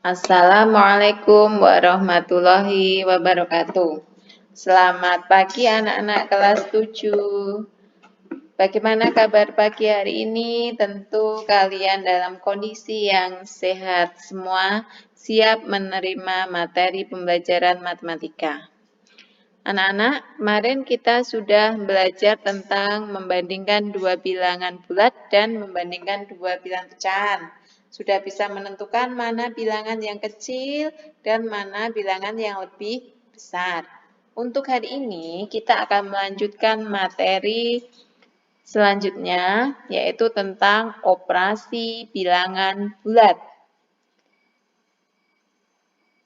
Assalamualaikum warahmatullahi wabarakatuh. Selamat pagi anak-anak kelas 7. Bagaimana kabar pagi hari ini? Tentu kalian dalam kondisi yang sehat semua, siap menerima materi pembelajaran matematika. Anak-anak, kemarin kita sudah belajar tentang membandingkan dua bilangan bulat dan membandingkan dua bilangan pecahan. Sudah bisa menentukan mana bilangan yang kecil dan mana bilangan yang lebih besar. Untuk hari ini, kita akan melanjutkan materi selanjutnya, yaitu tentang operasi bilangan bulat.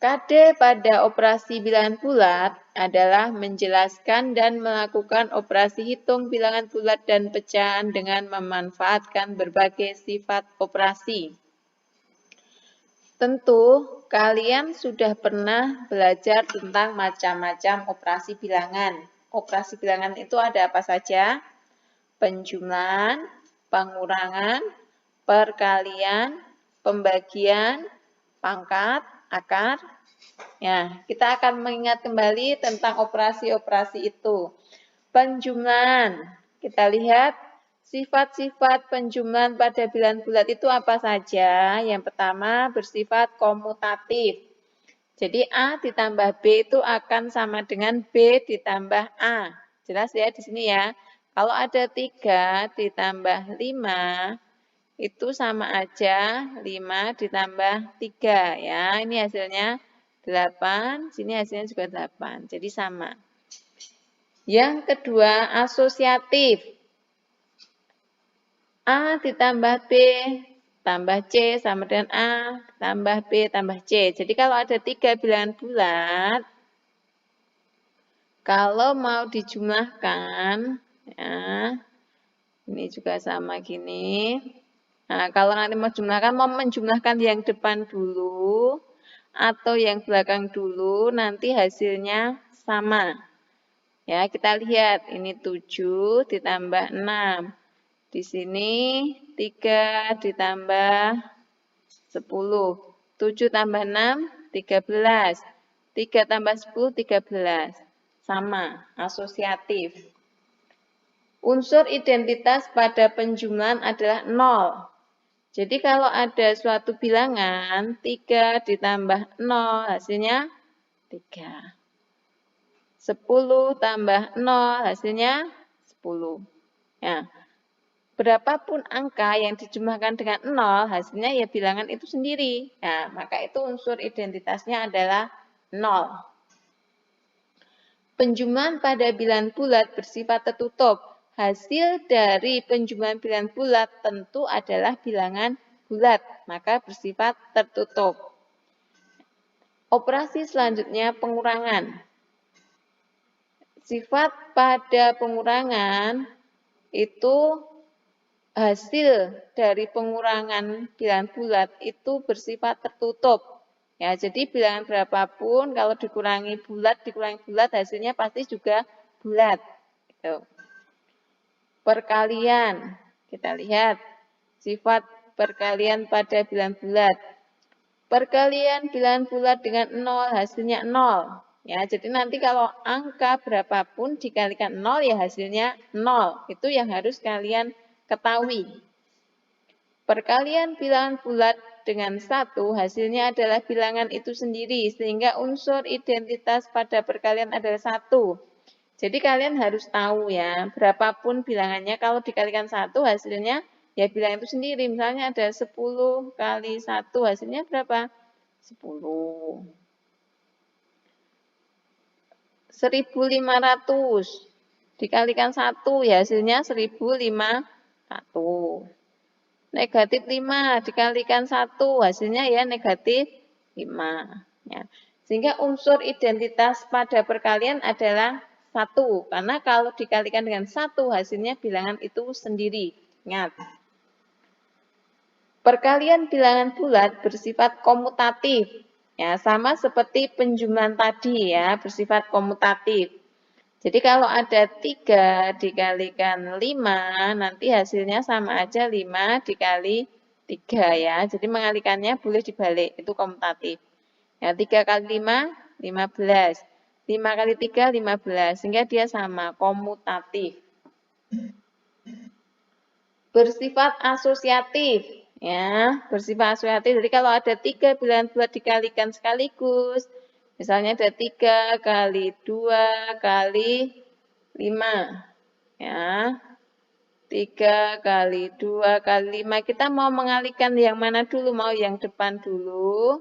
Kade pada operasi bilangan bulat adalah menjelaskan dan melakukan operasi hitung bilangan bulat dan pecahan dengan memanfaatkan berbagai sifat operasi. Tentu, kalian sudah pernah belajar tentang macam-macam operasi bilangan. Operasi bilangan itu ada apa saja? Penjumlahan, pengurangan, perkalian, pembagian, pangkat, akar. Ya, kita akan mengingat kembali tentang operasi-operasi itu. Penjumlahan. Kita lihat sifat-sifat penjumlahan pada bilangan bulat itu apa saja? Yang pertama bersifat komutatif. Jadi A ditambah B itu akan sama dengan B ditambah A. Jelas ya di sini ya. Kalau ada 3 ditambah 5 itu sama aja 5 ditambah 3 ya. Ini hasilnya 8, sini hasilnya juga 8. Jadi sama. Yang kedua, asosiatif. A ditambah B tambah C sama dengan A tambah B tambah C. Jadi kalau ada 3 bilangan bulat, kalau mau dijumlahkan, ya, ini juga sama gini. Nah, kalau nanti mau menjumlahkan yang depan dulu atau yang belakang dulu, nanti hasilnya sama. Ya, kita lihat ini 7 ditambah 6. Di sini 3 ditambah 10. 7 tambah 6, 13. 3 tambah 10, 13. Sama, asosiatif. Unsur identitas pada penjumlahan adalah 0. Jadi kalau ada suatu bilangan, 3 ditambah 0, hasilnya 3. 10 tambah 0, hasilnya 10. Ya. Berapapun angka yang dijumlahkan dengan 0, hasilnya ya bilangan itu sendiri. Nah, maka itu unsur identitasnya adalah 0. Penjumlahan pada bilangan bulat bersifat tertutup. Hasil dari penjumlahan bilangan bulat tentu adalah bilangan bulat, maka bersifat tertutup. Operasi selanjutnya pengurangan. Sifat pada pengurangan itu hasil dari pengurangan bilangan bulat itu bersifat tertutup. Ya, jadi bilangan berapapun kalau dikurangi bulat hasilnya pasti juga bulat. Gitu. Perkalian. Kita lihat sifat perkalian pada bilangan bulat. Perkalian bilangan bulat dengan 0 hasilnya 0. Ya, jadi nanti kalau angka berapapun dikalikan 0 ya hasilnya 0. Itu yang harus kalian ketahui. Perkalian bilangan bulat dengan 1 hasilnya adalah bilangan itu sendiri sehingga unsur identitas pada perkalian adalah 1. Jadi kalian harus tahu ya, berapapun bilangannya kalau dikalikan 1 hasilnya ya bilangan itu sendiri. Misalnya ada 10 kali 1 hasilnya berapa? 10. 1500 dikalikan 1 ya hasilnya 1500. Negatif 5 dikalikan 1 hasilnya ya negatif 5. Ya. Sehingga unsur identitas pada perkalian adalah 1. Karena kalau dikalikan dengan 1 hasilnya bilangan itu sendiri. Ingat. Perkalian bilangan bulat bersifat komutatif. Ya, sama seperti penjumlahan tadi ya, bersifat komutatif. Jadi kalau ada 3 dikalikan 5, nanti hasilnya sama aja 5 dikali 3 ya. Jadi mengalikannya boleh dibalik, itu komutatif. Ya, 3 kali 5, 15. 5 kali 3, 15. Sehingga dia sama, komutatif. Bersifat asosiatif. Ya, bersifat asosiatif. Jadi kalau ada 3 bilangan bulat dikalikan sekaligus, misalnya ada 3 kali 2 kali 5. Ya, 3 kali 2 kali 5. Kita mau mengalihkan yang mana dulu? Mau yang depan dulu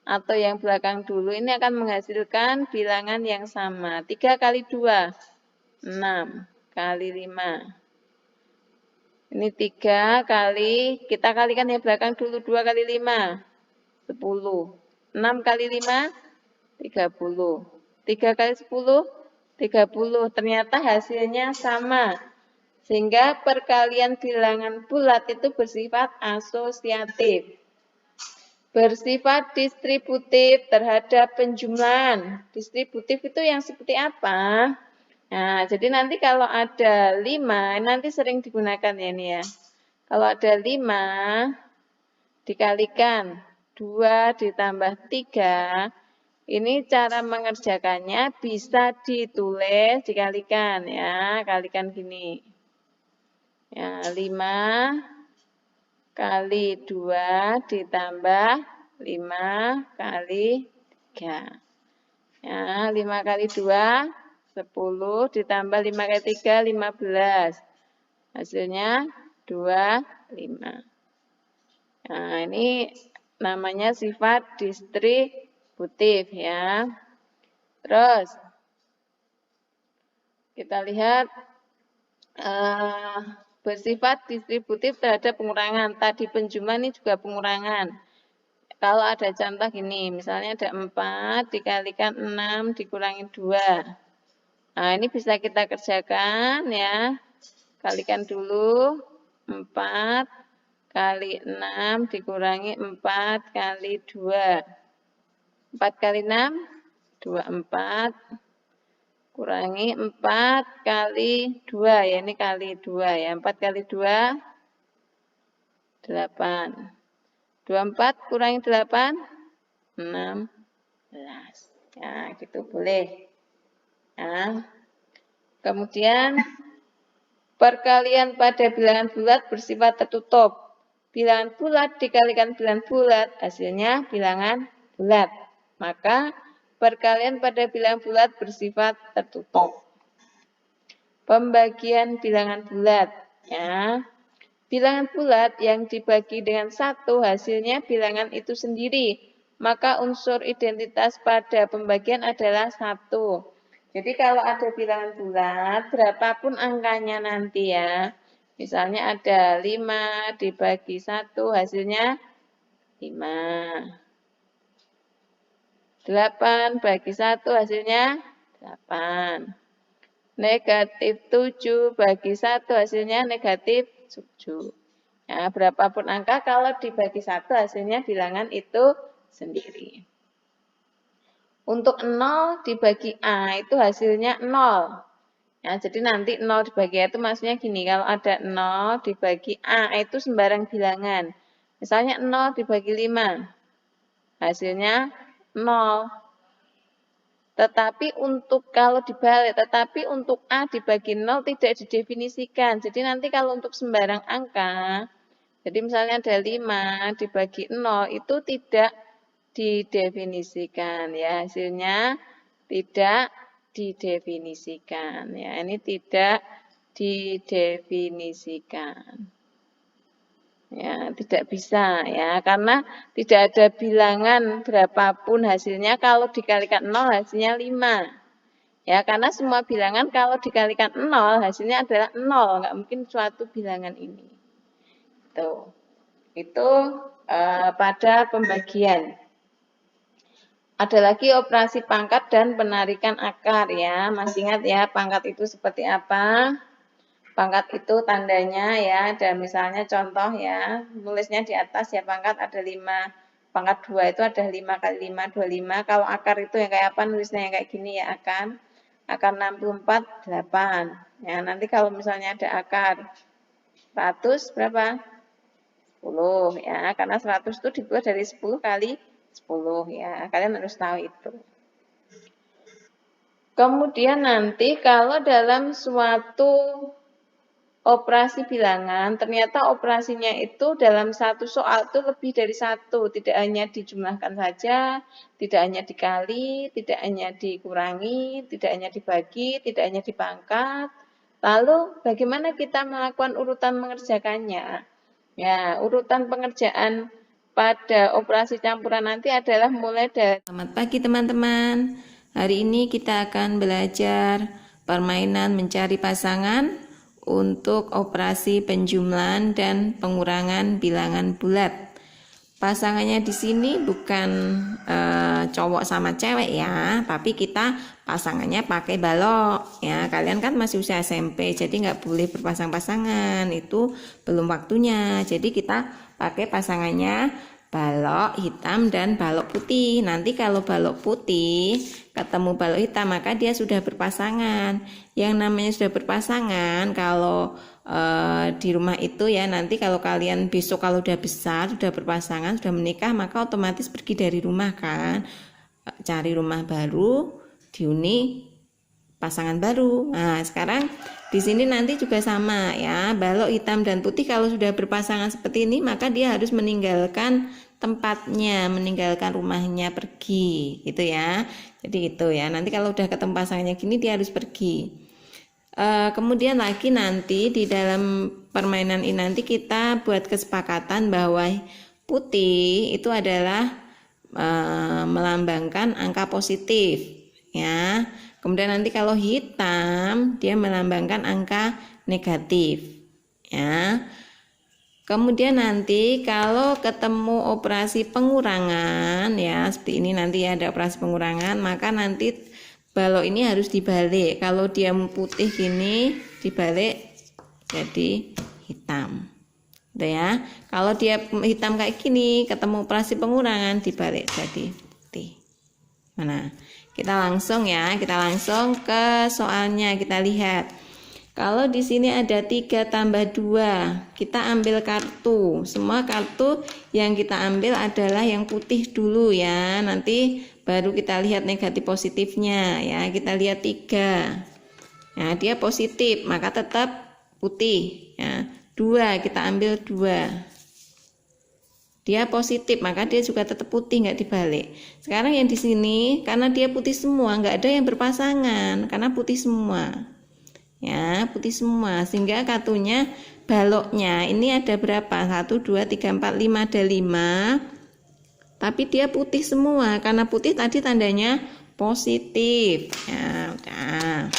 atau yang belakang dulu? Ini akan menghasilkan bilangan yang sama. 3 kali 2, 6 kali 5. Ini 3 kali, kita kalikan yang belakang dulu, 2 kali 5, 10. 6 kali 5, 30. 3 kali 10, 30. Ternyata hasilnya sama. Sehingga perkalian bilangan bulat itu bersifat asosiatif. Bersifat distributif terhadap penjumlahan. Distributif itu yang seperti apa? Nah, jadi nanti kalau ada 5, nanti sering digunakan ya ini ya. Kalau ada 5 dikalikan 2 ditambah 3, ini cara mengerjakannya bisa ditulis, dikalikan ya, kalikan gini. Ya, 5 kali 2 ditambah 5 kali 3. Ya, 5 kali 2, 10 ditambah 5 kali 3, 15. Hasilnya 25. Nah, ini namanya sifat distributif ya. Terus, kita lihat bersifat distributif terhadap pengurangan. Tadi penjumlahan ini juga pengurangan. Kalau ada contoh gini, misalnya ada 4 dikalikan 6 dikurangi 2. Nah, ini bisa kita kerjakan ya. Kalikan dulu 4 kali 6 dikurangi 4 kali 2. 4 kali 6, 24. Kurangi 4 kali 2 ya, ini kali 2 ya. 4 kali 2, 8. 24 kurangi 8, 16. Ya, gitu boleh. Nah, kemudian perkalian pada bilangan bulat bersifat tertutup. Bilangan bulat dikalikan bilangan bulat, hasilnya bilangan bulat. Maka perkalian pada bilangan bulat bersifat tertutup. Pembagian bilangan bulat. Ya. Bilangan bulat yang dibagi dengan 1 hasilnya bilangan itu sendiri. Maka unsur identitas pada pembagian adalah 1. Jadi kalau ada bilangan bulat, berapapun angkanya nanti ya. Misalnya ada 5 dibagi 1 hasilnya 5. 8 bagi 1 hasilnya 8. Negatif 7 bagi 1 hasilnya negatif 7. Ya, berapapun angka kalau dibagi 1 hasilnya bilangan itu sendiri. Untuk 0 dibagi A itu hasilnya 0. Ya, jadi nanti 0 dibagi A itu maksudnya gini, kalau ada 0 dibagi A itu sembarang bilangan. Misalnya 0 dibagi 5, hasilnya 0. Tetapi untuk kalau dibalik, tetapi untuk A dibagi 0 tidak didefinisikan. Jadi nanti kalau untuk sembarang angka, jadi misalnya ada 5 dibagi 0 itu tidak didefinisikan ya. Hasilnya tidak didefinisikan ya. Ini tidak didefinisikan. Ya, tidak bisa ya, karena tidak ada bilangan berapapun hasilnya kalau dikalikan 0 hasilnya 5. Ya, karena semua bilangan kalau dikalikan 0 hasilnya adalah 0, nggak mungkin suatu bilangan ini. Tuh. Itu pada pembagian. Ada lagi operasi pangkat dan penarikan akar ya. Masih ingat ya pangkat itu seperti apa? Pangkat itu tandanya ya, ada misalnya contoh ya, nulisnya di atas ya pangkat ada 5. Pangkat 2 itu ada 5 kali 5, 25. Kalau akar itu yang kayak apa, nulisnya yang kayak gini ya, akar 64, 8. Ya, nanti kalau misalnya ada akar 100 berapa? 10 ya, karena 100 itu dibuat dari 10 kali 10 ya, kalian harus tahu itu. Kemudian nanti kalau dalam suatu operasi bilangan, ternyata operasinya itu dalam satu soal itu lebih dari satu, tidak hanya dijumlahkan saja, tidak hanya dikali, tidak hanya dikurangi, tidak hanya dibagi, tidak hanya dipangkat. Lalu bagaimana kita melakukan urutan mengerjakannya? Ya, urutan pengerjaan pada operasi campuran nanti adalah mulai dari... Selamat pagi teman-teman. Hari ini kita akan belajar permainan mencari pasangan untuk operasi penjumlahan dan pengurangan bilangan bulat. Pasangannya di sini bukan cowok sama cewek ya, tapi kita pasangannya pakai balok ya. Kalian kan masih usia SMP, jadi nggak boleh berpasang-pasangan, itu belum waktunya. Jadi kita pakai pasangannya balok hitam dan balok putih. Nanti kalau balok putih ketemu balok hitam maka dia sudah berpasangan. Yang namanya sudah berpasangan kalau di rumah itu ya, nanti kalau kalian besok kalau udah besar, sudah berpasangan, sudah menikah, maka otomatis pergi dari rumah kan, cari rumah baru, dihuni pasangan baru. Nah sekarang di sini nanti juga sama ya, balok hitam dan putih kalau sudah berpasangan seperti ini maka dia harus meninggalkan tempatnya, meninggalkan rumahnya, pergi gitu ya. Jadi itu ya, nanti kalau udah ketemu pasangannya gini dia harus pergi. Kemudian lagi nanti di dalam permainan ini nanti kita buat kesepakatan bahwa putih itu adalah melambangkan angka positif ya. Kemudian nanti kalau hitam dia melambangkan angka negatif ya. Kemudian nanti kalau ketemu operasi pengurangan ya, seperti ini nanti ada operasi pengurangan, maka nanti balok ini harus dibalik. Kalau dia putih gini dibalik jadi hitam. Udah ya. Kalau dia hitam kayak gini ketemu operasi pengurangan dibalik jadi putih. Mana? Kita langsung ya, kita langsung ke soalnya, kita lihat. Kalau di sini ada 3 tambah 2, kita ambil kartu. Semua kartu yang kita ambil adalah yang putih dulu ya. Nanti baru kita lihat negatif positifnya ya. Kita lihat 3. Nah, dia positif, maka tetap putih ya. 2, kita ambil 2. Dia positif, maka dia juga tetap putih, nggak dibalik. Sekarang yang di sini karena dia putih semua, nggak ada yang berpasangan karena putih semua. Ya, putih semua, sehingga kartunya baloknya ini ada berapa? 1, 2, 3, 4, 5, ada 5. Tapi dia putih semua, karena putih tadi tandanya positif. Ya, udah.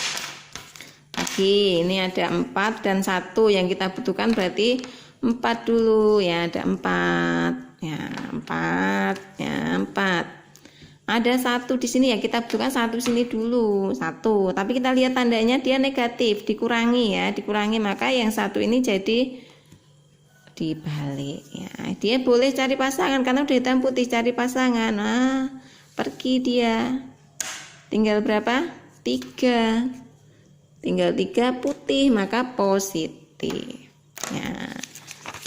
Lagi, ini ada 4 dan 1 yang kita butuhkan berarti 4 dulu ya, ada 4. Ya, 4. Ya, 4. Ada 1 di sini ya, kita butuhkan 1 sini dulu, 1. Tapi kita lihat tandanya dia negatif, dikurangi ya, dikurangi, maka yang 1 ini jadi dibalik ya. Dia boleh cari pasangan karena udah hitam putih, cari pasangan. Nah, pergi dia. Tinggal berapa? 3. Tinggal 3 putih, maka positif. Ya.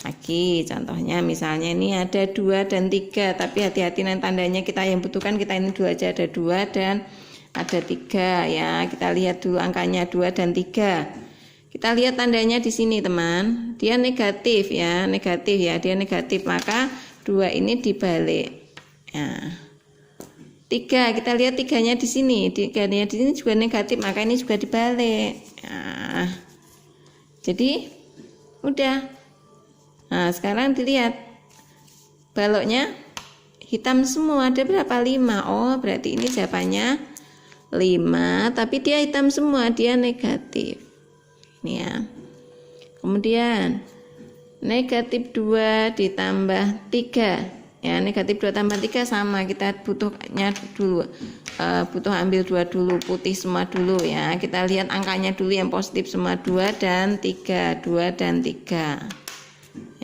Lagi contohnya misalnya ini ada 2 dan 3, tapi hati-hati nanti tandanya kita yang butuhkan, kita ini 2 aja, ada 2 dan ada 3 ya. Kita lihat dulu angkanya 2 dan 3. Kita lihat tandanya di sini teman, dia negatif ya, negatif ya, dia negatif, maka 2 ini dibalik ya. 3, kita lihat 3-nya di sini, 3-nya di sini juga negatif, maka ini juga dibalik ya. Jadi udah. Nah sekarang dilihat baloknya hitam semua, ada berapa? 5. Oh berarti ini jawabannya 5, tapi dia hitam semua, dia negatif ini ya. Kemudian negatif 2 ditambah 3 ya, negatif 2 tambah 3 sama, kita butuhnya dulu, butuh ambil 2 dulu, putih semua dulu ya. Kita lihat angkanya dulu yang positif semua, 2 dan 3, 2 dan 3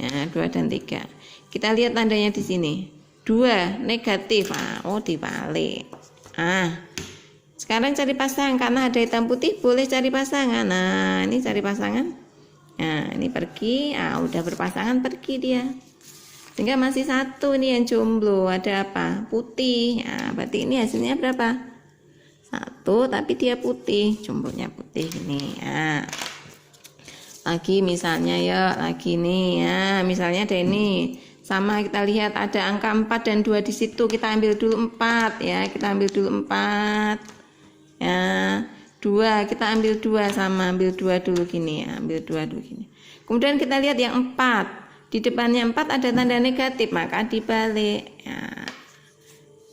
ya, 2 dan 3. Kita lihat tandanya di sini, 2 negatif. Oh dibalik. Sekarang cari pasangan, karena ada hitam putih boleh cari pasangan. Nah ini cari pasangan. Nah ini pergi, udah berpasangan, pergi dia. Sehingga masih satu nih yang jomblo, ada apa? Putih. Nah, berarti ini hasilnya berapa? 1, tapi dia putih, jomblonya putih ini. Nah, lagi misalnya ya, lagi nih ya, misalnya ada ini. Sama kita lihat ada angka 4 dan 2 di situ, kita ambil dulu 4 ya, kita ambil dulu 4. Ya, 2 kita ambil 2 sama, ambil 2 dulu gini ya, ambil 2 dulu gini. Kemudian kita lihat yang 4. Di depannya 4 ada tanda negatif, maka dibalik. Ya.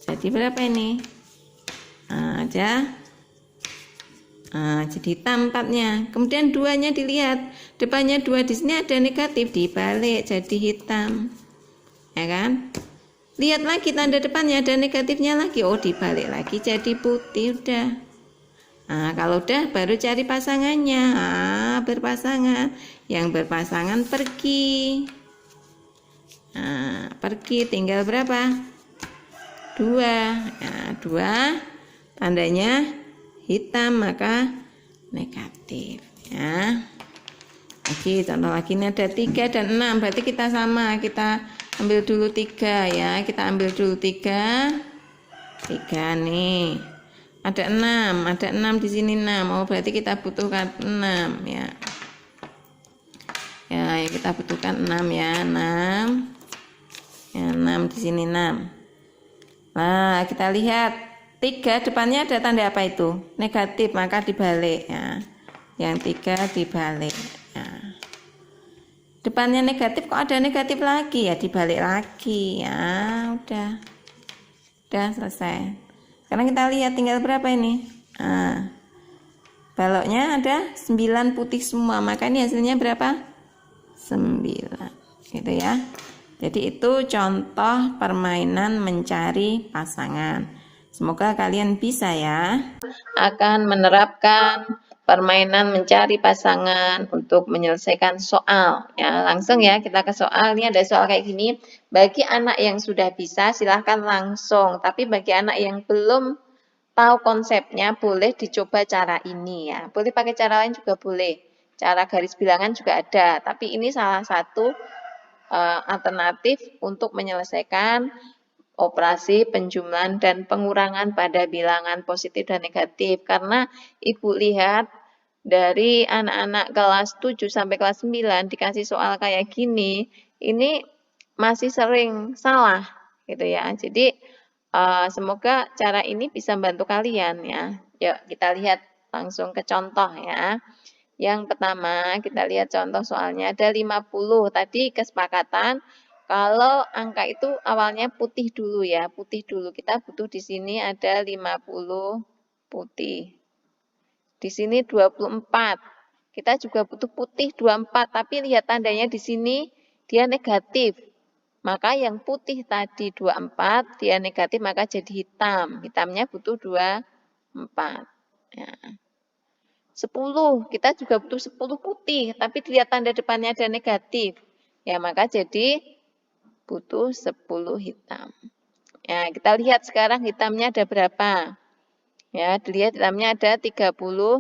Jadi berapa ini? Nah, aja. Nah, jadi hitam 4-nya. Kemudian 2-nya dilihat. Depannya 2 di sini ada negatif, dibalik jadi hitam. Ya kan? Lihat lagi tanda depannya ada negatifnya lagi. Oh, dibalik lagi jadi putih udah. Nah, kalau udah baru cari pasangannya. Ah, berpasangan. Yang berpasangan pergi. Nah, pergi tinggal berapa? 2. Nah, 2 tandanya hitam maka negatif ya. Lagi contoh lagi ini ada 3 dan 6, berarti kita sama, kita ambil dulu 3 ya, kita ambil dulu 3 nih. Ada 6 di sini 6. Oh, berarti kita butuhkan 6 ya. Ya, kita butuhkan 6 ya, 6. Ya, 6 di sini 6. Nah, kita lihat 3 depannya ada tanda apa itu? Negatif, maka dibalik ya. Yang 3 dibalik ya. Depannya negatif, kok ada negatif lagi ya, dibalik lagi ya. Udah selesai. Sekarang kita lihat tinggal berapa ini? Nah, baloknya ada 9 putih semua, maka ini hasilnya berapa? 9 gitu ya. Jadi itu contoh permainan mencari pasangan. Semoga kalian bisa ya. Akan menerapkan permainan mencari pasangan untuk menyelesaikan soal. Ya, langsung ya kita ke soal. Ini ada soal kayak gini. Bagi anak yang sudah bisa silahkan langsung. Tapi bagi anak yang belum tahu konsepnya boleh dicoba cara ini ya. Boleh pakai cara lain juga boleh. Cara garis bilangan juga ada. Tapi ini salah satu alternatif untuk menyelesaikan operasi penjumlahan dan pengurangan pada bilangan positif dan negatif. Karena Ibu lihat dari anak-anak kelas 7 sampai kelas 9 dikasih soal kayak gini, ini masih sering salah gitu ya. Jadi semoga cara ini bisa membantu kalian ya. Yuk kita lihat langsung ke contoh ya. Yang pertama, kita lihat contoh soalnya ada 50. Tadi kesepakatan kalau angka itu awalnya putih dulu ya, putih dulu. Kita butuh di sini ada 50 putih. Di sini 24. Kita juga butuh putih 24, tapi lihat tandanya di sini dia negatif. Maka yang putih tadi 24, dia negatif maka jadi hitam. Hitamnya butuh 24. Ya. 10, kita juga butuh 10 putih, tapi dilihat tanda depannya ada negatif. Ya, maka jadi butuh 10 hitam. Ya, kita lihat sekarang hitamnya ada berapa. Ya, dilihat hitamnya ada 34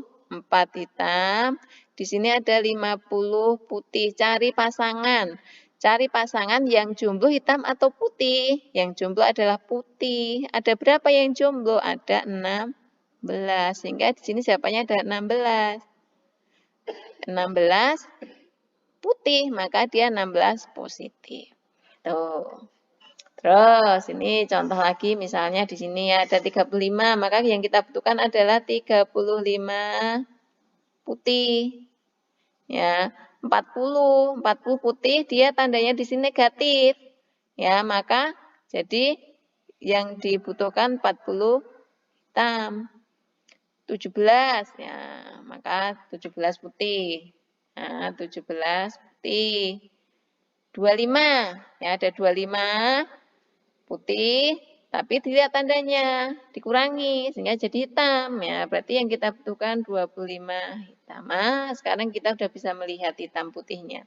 hitam. Di sini ada 50 putih. Cari pasangan. Cari pasangan yang jomblo hitam atau putih. Yang jomblo adalah putih. Ada berapa yang jomblo? Ada 6. Sehingga di sini jawabannya ada 16. 16 putih, maka dia 16 positif. Tuh. Terus ini contoh lagi misalnya di sini ya ada 35, maka yang kita butuhkan adalah 35 putih. Ya, 40 putih dia tandanya di sini negatif. Ya, maka jadi yang dibutuhkan 40 hitam. 17 ya, maka 17 putih. Nah, 17 putih. 25 ya, ada 25 putih, tapi dilihat tandanya dikurangi sehingga jadi hitam ya. Berarti yang kita butuhkan 25 hitam. Nah, sekarang kita sudah bisa melihat hitam putihnya.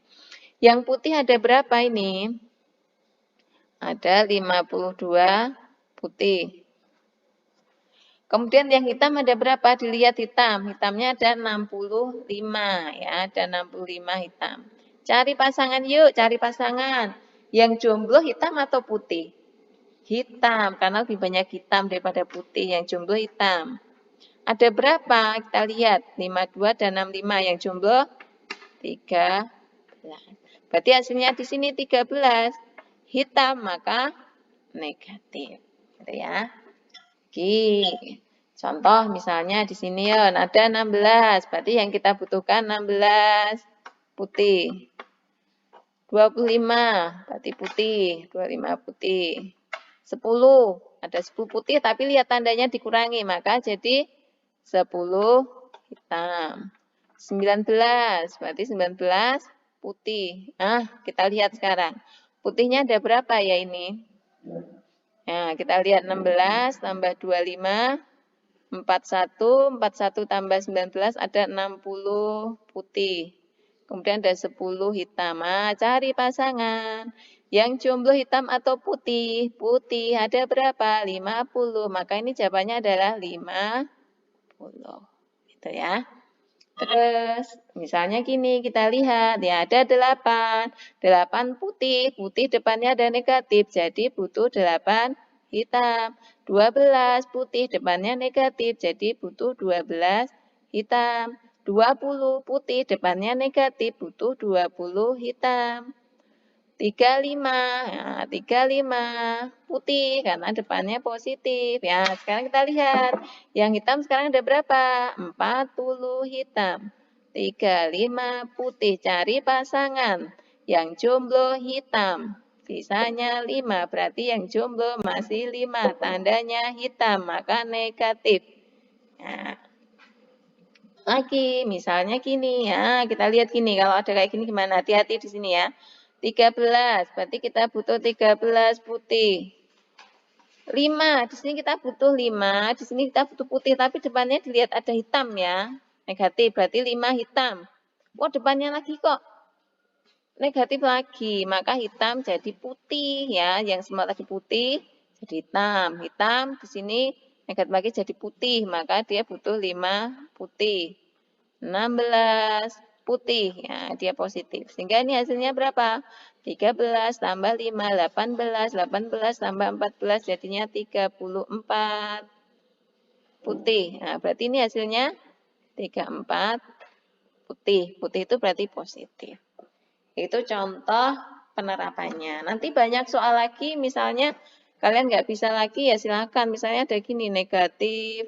Yang putih ada berapa ini? Ada 52 putih. Kemudian yang hitam ada berapa? Dilihat hitam. Hitamnya ada 65 ya, ada 65 hitam. Cari pasangan yuk, cari pasangan. Yang jomblo hitam atau putih? Hitam, karena lebih banyak hitam daripada putih. Yang jomblo hitam. Ada berapa? Kita lihat. 52 dan 65. Yang jomblo 13. Berarti hasilnya di sini 13. Hitam, maka negatif. Gitu ya. Oke. Contoh misalnya di sini ya, ada 16. Berarti yang kita butuhkan 16 putih. 25 berarti putih, 25 putih. 10, ada 10 putih tapi lihat tandanya dikurangi, maka jadi 10 hitam. 19, berarti 19 putih. Nah, kita lihat sekarang. Putihnya ada berapa ya ini? Nah, kita lihat 16 tambah 25, 41, 41 tambah 19 ada 60 putih. Kemudian ada 10 hitam. Nah, cari pasangan. Yang jomblo hitam atau putih? Putih. Ada berapa? 50. Maka ini jawabannya adalah 50. Gitu ya. Terus, misalnya gini, kita lihat. Ya, ada 8. 8 putih. Putih depannya ada negatif. Jadi, butuh 8 hitam. 12 putih depannya negatif. Jadi, butuh 12 hitam. 20 putih depannya negatif. Butuh 20 hitam. 35, nah, 35 putih karena depannya positif. Ya, sekarang kita lihat. Yang hitam sekarang ada berapa? 40 hitam. 35 putih. Cari pasangan. Yang jomblo hitam. Sisanya 5. Berarti yang jomblo masih 5. Tandanya hitam, maka negatif. Nah, lagi, misalnya gini ya, kita lihat gini, kalau ada kayak gini gimana? Hati-hati di sini ya. 13, berarti kita butuh 13 putih. 5, di sini kita butuh 5, di sini kita butuh putih, tapi depannya dilihat ada hitam ya. Negatif, berarti 5 hitam. Wah, depannya lagi kok negatif lagi, maka hitam jadi putih ya. Yang semua tadi putih jadi hitam. Hitam di sini negatif lagi jadi putih, maka dia butuh 5 putih. 16 putih, ya dia positif. Sehingga ini hasilnya berapa? 13 tambah 5, 18, 18 tambah 14, jadinya 34 putih. Nah, berarti ini hasilnya 34 putih. Putih itu berarti positif. Itu contoh penerapannya. Nanti banyak soal lagi, misalnya kalian nggak bisa lagi ya silakan. Misalnya ada gini, negatif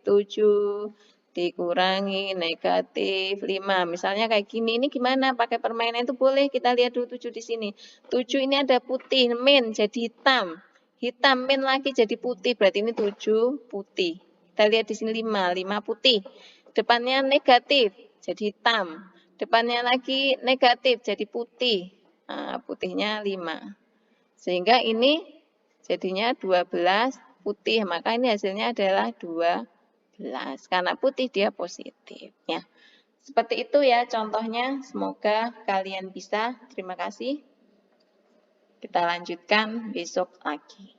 7, dikurangi negatif 5. Misalnya kayak gini, ini gimana? Pakai permainan itu boleh, kita lihat dulu 7 di sini. 7 ini ada putih, min jadi hitam. Hitam, min lagi jadi putih, berarti ini 7 putih. Kita lihat di sini 5, 5 putih. Depannya negatif, jadi hitam. Depannya lagi negatif, jadi putih. Nah, putihnya 5. Sehingga ini jadinya 12 putih. Maka ini hasilnya adalah 12. Karena putih dia positif. Ya. Seperti itu ya contohnya. Semoga kalian bisa. Terima kasih. Kita lanjutkan besok lagi.